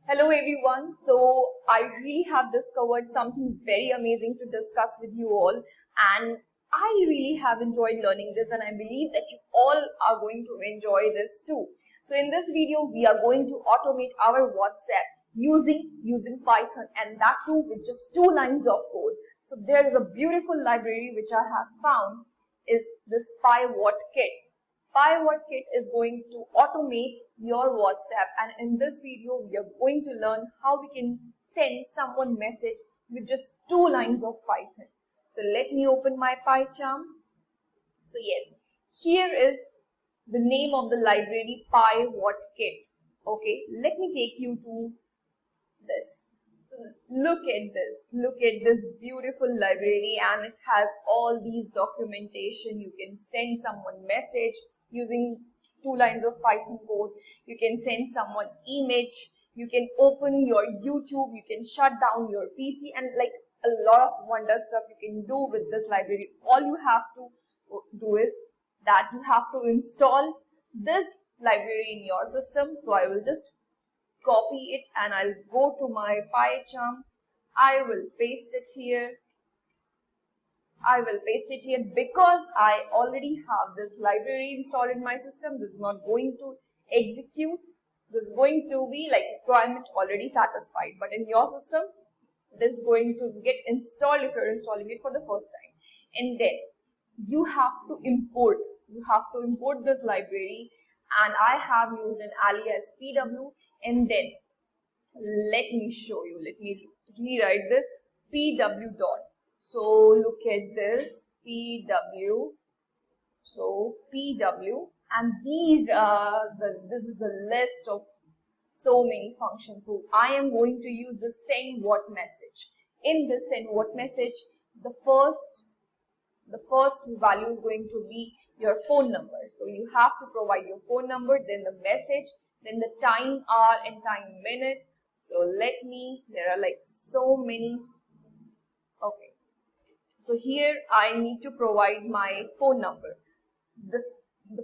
Hello everyone. So I really have discovered something very amazing to discuss with you all, and I really have enjoyed learning this, and I believe that you all are going to enjoy this too. So in this video we are going to automate our WhatsApp using Python, and that too with just 2 lines of code. So there is a beautiful library which I have found is this pywhatkit. Pywhatkit is going to automate your WhatsApp, and in this video we are going to learn how we can send someone message with just 2 lines of Python. So let me open my PyCharm. So yes, here is the name of the library pywhatkit. Okay, let me take you to this. So look at this beautiful library, and it has all these documentation. You can send someone message using 2 lines of Python code. You can send someone image. You can open your YouTube. You can shut down your PC, and like a lot of wonder stuff you can do with this library. All you have to do is that you have to install this library in your system. So I will just copy it and I'll go to my PyCharm. I will paste it here. Because I already have this library installed in my system. This is not going to execute. This is going to be like requirement already satisfied. But in your system, this is going to get installed if you're installing it for the first time. And then you have to import. This library, and I have used an alias pw. And then let me show you, let me rewrite this pw dot. So look at this pw. So pw, and this is the list of so many functions. So I am going to use the send what message. In this send what message, the first value is going to be your phone number. So you have to provide your phone number, then the message, then the time, hour, and time, minute. So there are like so many. Okay. So here I need to provide my phone number. The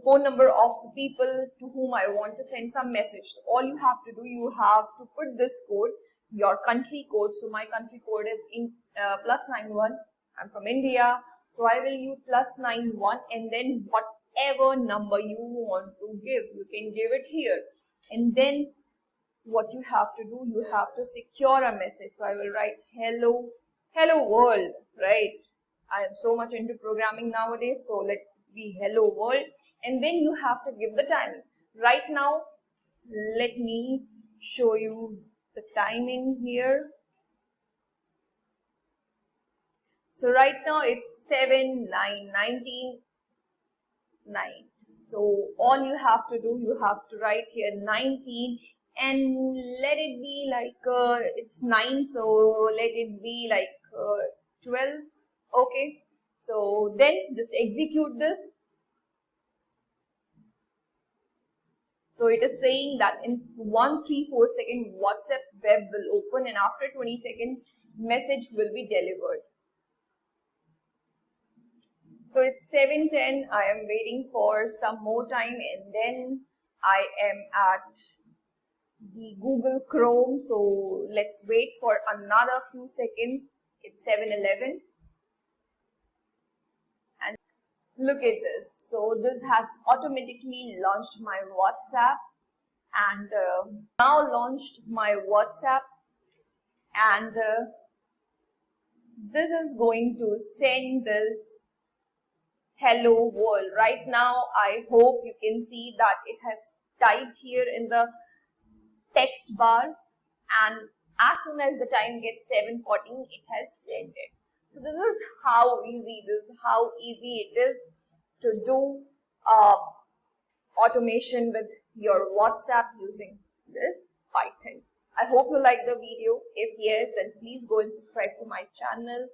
phone number of the people to whom I want to send some message. So all you have to do, you have to put this code, your country code. So my country code is in +91. I'm from India. So I will use +91, and then whatever number you want to give, you can give it here. And then what you have to do, you have to secure a message. So I will write hello world, right? I am so much into programming nowadays, so let it be hello world. And then you have to give the timing. Right now, let me show you the timings here. So right now it's 7/9/19. So all you have to do, you have to write here 19 and let it be like it's 9, so let it be like 12. Okay, so then just execute this. So it is saying that in 134 seconds WhatsApp web will open, and after 20 seconds message will be delivered. So it's 7:10. I am waiting for some more time, and then I am at the Google Chrome. So let's wait for another few seconds. It's 7:11. And look at this. So this has automatically launched my WhatsApp, and now launched my WhatsApp, and this is going to send this hello world. Right now I hope you can see that it has typed here in the text bar, and as soon as the time gets 7:14, it has sent it. So this is how easy it is to do automation with your WhatsApp using this Python. I hope you like the video. If yes, then please go and subscribe to my channel.